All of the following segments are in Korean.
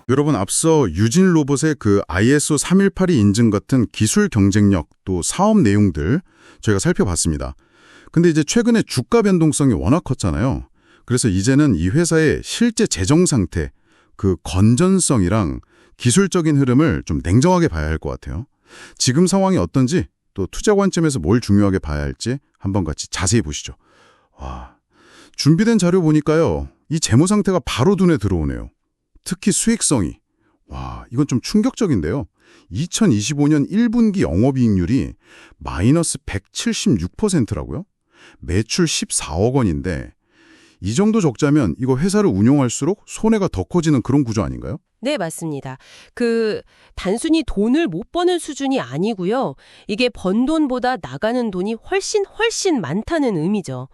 여러분, 앞서 유진 로봇의 그 ISO 318이 인증 같은 기술 경쟁력 또 사업 내용들 저희가 살펴봤습니다. 근데 이제 최근에 주가 변동성이 워낙 컸잖아요. 그래서 이제는 이 회사의 실제 재정 상태, 그 건전성이랑 기술적인 흐름을 좀 냉정하게 봐야 할 것 같아요. 지금 상황이 어떤지 또 투자 관점에서 뭘 중요하게 봐야 할지 한번 같이 자세히 보시죠. 와, 준비된 자료 보니까요. 이 재무 상태가 바로 눈에 들어오네요. 특히 수익성이. 와, 이건 좀 충격적인데요. 2025년 1분기 영업이익률이 마이너스 176%라고요? 매출 14억 원인데 이 정도 적자면 이거 회사를 운용할수록 손해가 더 커지는 그런 구조 아닌가요? 네, 맞습니다. 단순히 돈을 못 버는 수준이 아니고요. 이게 번 돈보다 나가는 돈이 훨씬 많다는 의미죠.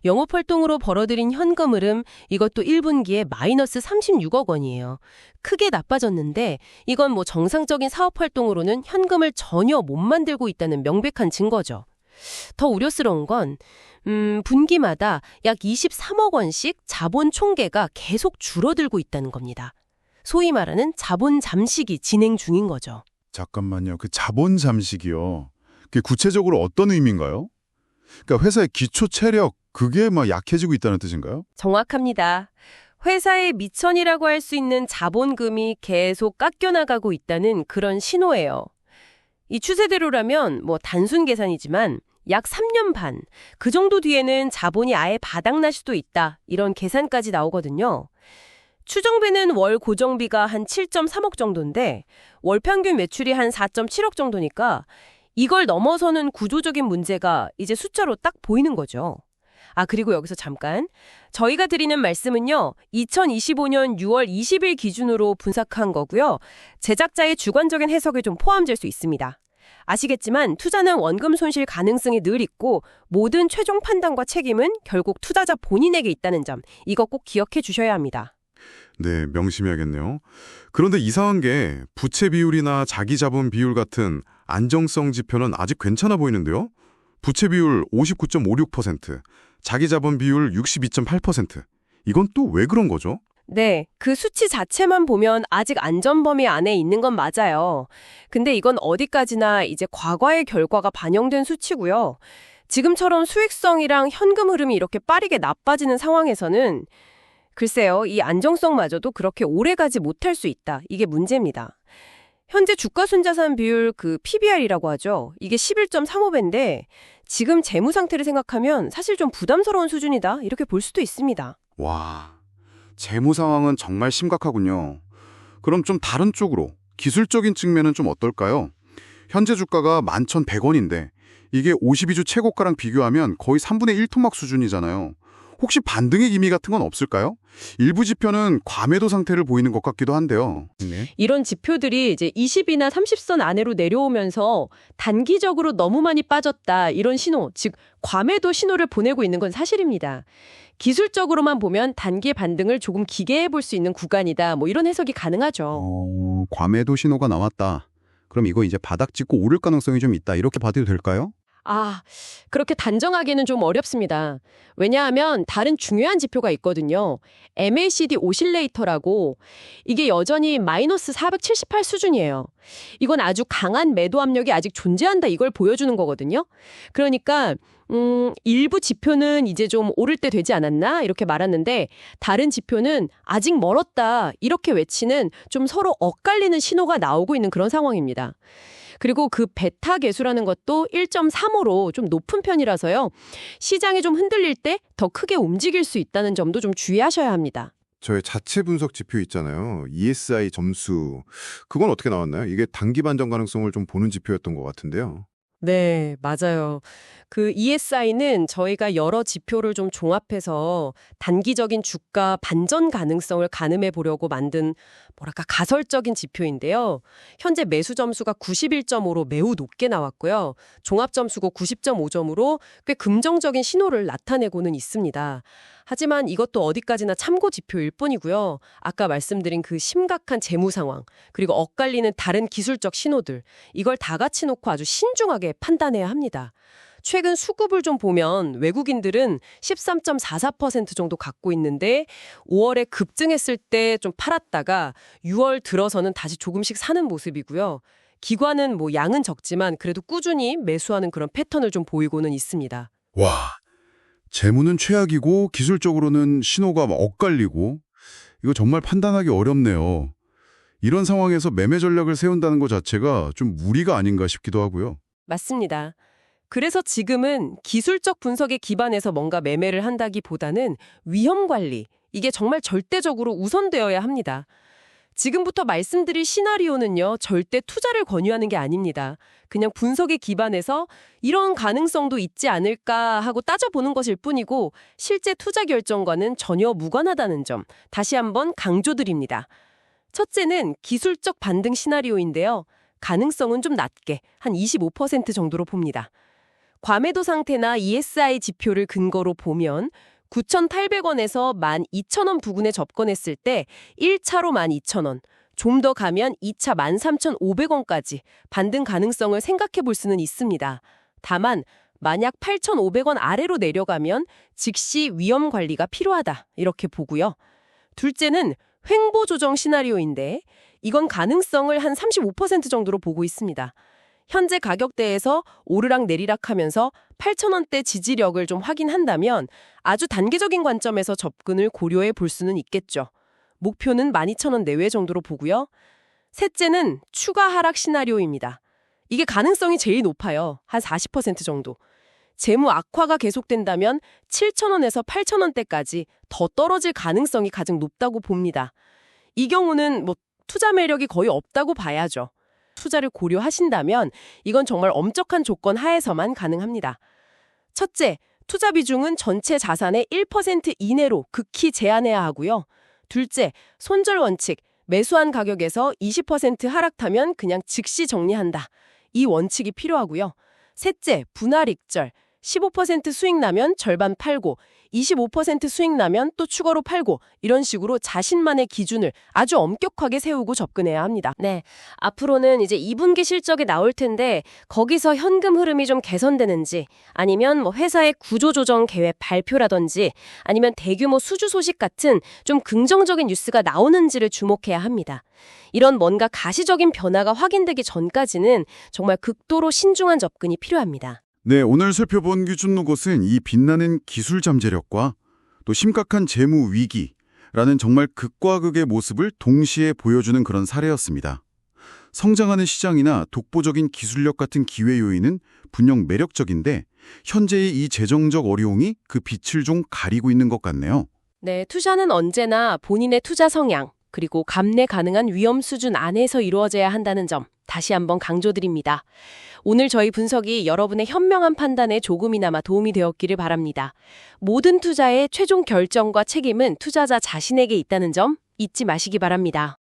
영업활동으로 벌어들인 현금 흐름, 이것도 1분기에 마이너스 36억 원이에요. 크게 나빠졌는데 이건 뭐 정상적인 사업활동으로는 현금을 전혀 못 만들고 있다는 명백한 증거죠. 더 우려스러운 건 분기마다 약 23억 원씩 자본 총계가 계속 줄어들고 있다는 겁니다. 소위 말하는 자본 잠식이 진행 중인 거죠. 잠깐만요. 그 자본 잠식이요. 그게 구체적으로 어떤 의미인가요? 그러니까 회사의 기초 체력, 그게 막 약해지고 있다는 뜻인가요? 정확합니다. 회사의 미천이라고 할 수 있는 자본금이 계속 깎여나가고 있다는 그런 신호예요. 이 추세대로라면 뭐 단순 계산이지만 약 3년 반, 그 정도 뒤에는 자본이 아예 바닥날 수도 있다. 이런 계산까지 나오거든요. 추정되는 월 고정비가 한 7.3억 정도인데 월 평균 매출이 한 4.7억 정도니까 이걸 넘어서는 구조적인 문제가 이제 숫자로 딱 보이는 거죠. 그리고 여기서 잠깐. 저희가 드리는 말씀은요. 2025년 6월 20일 기준으로 분석한 거고요. 제작자의 주관적인 해석이 좀 포함될 수 있습니다. 아시겠지만 투자는 원금 손실 가능성이 늘 있고 모든 최종 판단과 책임은 결국 투자자 본인에게 있다는 점. 이거 꼭 기억해 주셔야 합니다. 네, 명심해야겠네요. 그런데 이상한 게 부채 비율이나 자기 자본 비율 같은 안정성 지표는 아직 괜찮아 보이는데요. 부채 비율 59.56%, 자기 자본 비율 62.8%. 이건 또 왜 그런 거죠? 네, 그 수치 자체만 보면 아직 안전 범위 안에 있는 건 맞아요. 근데 이건 어디까지나 이제 과거의 결과가 반영된 수치고요. 지금처럼 수익성이랑 현금 흐름이 이렇게 빠르게 나빠지는 상황에서는 글쎄요, 이 안정성마저도 그렇게 오래가지 못할 수 있다. 이게 문제입니다. 현재 주가순자산 비율 PBR이라고 하죠. 이게 11.35배인데 지금 재무 상태를 생각하면 사실 좀 부담스러운 수준이다. 이렇게 볼 수도 있습니다. 와, 재무 상황은 정말 심각하군요. 그럼 좀 다른 쪽으로 기술적인 측면은 좀 어떨까요? 현재 주가가 11,100원인데 이게 52주 최고가랑 비교하면 거의 3분의 1 토막 수준이잖아요. 혹시 반등의 기미 같은 건 없을까요? 일부 지표는 과매도 상태를 보이는 것 같기도 한데요. 네. 이런 지표들이 이제 20이나 30선 안으로 내려오면서 단기적으로 너무 많이 빠졌다. 이런 신호, 즉 과매도 신호를 보내고 있는 건 사실입니다. 기술적으로만 보면 단기의 반등을 조금 기계해 볼 수 있는 구간이다. 뭐 이런 해석이 가능하죠. 과매도 신호가 나왔다. 그럼 이거 이제 바닥 찍고 오를 가능성이 좀 있다. 이렇게 봐도 될까요? 그렇게 단정하기는 좀 어렵습니다. 왜냐하면 다른 중요한 지표가 있거든요. MACD 오실레이터라고 이게 여전히 마이너스 478 수준이에요. 이건 아주 강한 매도 압력이 아직 존재한다 이걸 보여주는 거거든요. 그러니까 일부 지표는 이제 좀 오를 때 되지 않았나 이렇게 말하는데 다른 지표는 아직 멀었다 이렇게 외치는 좀 서로 엇갈리는 신호가 나오고 있는 그런 상황입니다. 그리고 그 베타 계수라는 것도 1.35로 좀 높은 편이라서요. 시장이 좀 흔들릴 때 더 크게 움직일 수 있다는 점도 좀 주의하셔야 합니다. 저의 자체 분석 지표 있잖아요. ESI 점수. 그건 어떻게 나왔나요? 이게 단기 반전 가능성을 좀 보는 지표였던 것 같은데요. 네, 맞아요. 그 ESI는 저희가 여러 지표를 좀 종합해서 단기적인 주가 반전 가능성을 가늠해 보려고 만든 가설적인 지표인데요. 현재 매수 점수가 91.5로 매우 높게 나왔고요. 종합 점수고 90.5점으로 꽤 긍정적인 신호를 나타내고는 있습니다. 하지만 이것도 어디까지나 참고 지표일 뿐이고요. 아까 말씀드린 그 심각한 재무 상황, 그리고 엇갈리는 다른 기술적 신호들, 이걸 다 같이 놓고 아주 신중하게 판단해야 합니다. 최근 수급을 좀 보면 외국인들은 13.44% 정도 갖고 있는데 5월에 급증했을 때 좀 팔았다가 6월 들어서는 다시 조금씩 사는 모습이고요. 기관은 뭐 양은 적지만 그래도 꾸준히 매수하는 그런 패턴을 좀 보이고는 있습니다. 와, 재무는 최악이고 기술적으로는 신호가 막 엇갈리고 이거 정말 판단하기 어렵네요. 이런 상황에서 매매 전략을 세운다는 것 자체가 좀 무리가 아닌가 싶기도 하고요. 맞습니다. 그래서 지금은 기술적 분석에 기반해서 뭔가 매매를 한다기보다는 위험 관리, 이게 정말 절대적으로 우선되어야 합니다. 지금부터 말씀드릴 시나리오는요, 절대 투자를 권유하는 게 아닙니다. 그냥 분석에 기반해서 이런 가능성도 있지 않을까 하고 따져보는 것일 뿐이고 실제 투자 결정과는 전혀 무관하다는 점 다시 한번 강조드립니다. 첫째는 기술적 반등 시나리오인데요. 가능성은 좀 낮게 한 25% 정도로 봅니다. 과매도 상태나 ESI 지표를 근거로 보면 9,800원에서 12,000원 부근에 접근했을 때 1차로 12,000원, 좀 더 가면 2차 13,500원까지 반등 가능성을 생각해 볼 수는 있습니다. 다만 만약 8,500원 아래로 내려가면 즉시 위험 관리가 필요하다 이렇게 보고요. 둘째는 횡보 조정 시나리오인데 이건 가능성을 한 35% 정도로 보고 있습니다. 현재 가격대에서 오르락 내리락 하면서 8,000원대 지지력을 좀 확인한다면 아주 단계적인 관점에서 접근을 고려해 볼 수는 있겠죠. 목표는 12,000원 내외 정도로 보고요. 셋째는 추가 하락 시나리오입니다. 이게 가능성이 제일 높아요. 한 40% 정도. 재무 악화가 계속된다면 7,000원에서 8,000원대까지 더 떨어질 가능성이 가장 높다고 봅니다. 이 경우는 뭐 투자 매력이 거의 없다고 봐야죠. 투자를 고려하신다면 이건 정말 엄격한 조건 하에서만 가능합니다. 첫째, 투자 비중은 전체 자산의 1% 이내로 극히 제한해야 하고요. 둘째, 손절 원칙, 매수한 가격에서 20% 하락하면 그냥 즉시 정리한다. 이 원칙이 필요하고요. 셋째, 분할 익절, 15% 수익 나면 절반 팔고 25% 수익 나면 또 추가로 팔고 이런 식으로 자신만의 기준을 아주 엄격하게 세우고 접근해야 합니다. 네, 앞으로는 이제 2분기 실적이 나올 텐데 거기서 현금 흐름이 좀 개선되는지 아니면 뭐 회사의 구조조정 계획 발표라든지 아니면 대규모 수주 소식 같은 좀 긍정적인 뉴스가 나오는지를 주목해야 합니다. 이런 뭔가 가시적인 변화가 확인되기 전까지는 정말 극도로 신중한 접근이 필요합니다. 네, 오늘 살펴본 기준로봇은 이 빛나는 기술 잠재력과 또 심각한 재무 위기라는 정말 극과 극의 모습을 동시에 보여주는 그런 사례였습니다. 성장하는 시장이나 독보적인 기술력 같은 기회 요인은 분명 매력적인데 현재의 이 재정적 어려움이 그 빛을 좀 가리고 있는 것 같네요. 네, 투자는 언제나 본인의 투자 성향, 그리고 감내 가능한 위험 수준 안에서 이루어져야 한다는 점 다시 한번 강조드립니다. 오늘 저희 분석이 여러분의 현명한 판단에 조금이나마 도움이 되었기를 바랍니다. 모든 투자의 최종 결정과 책임은 투자자 자신에게 있다는 점 잊지 마시기 바랍니다.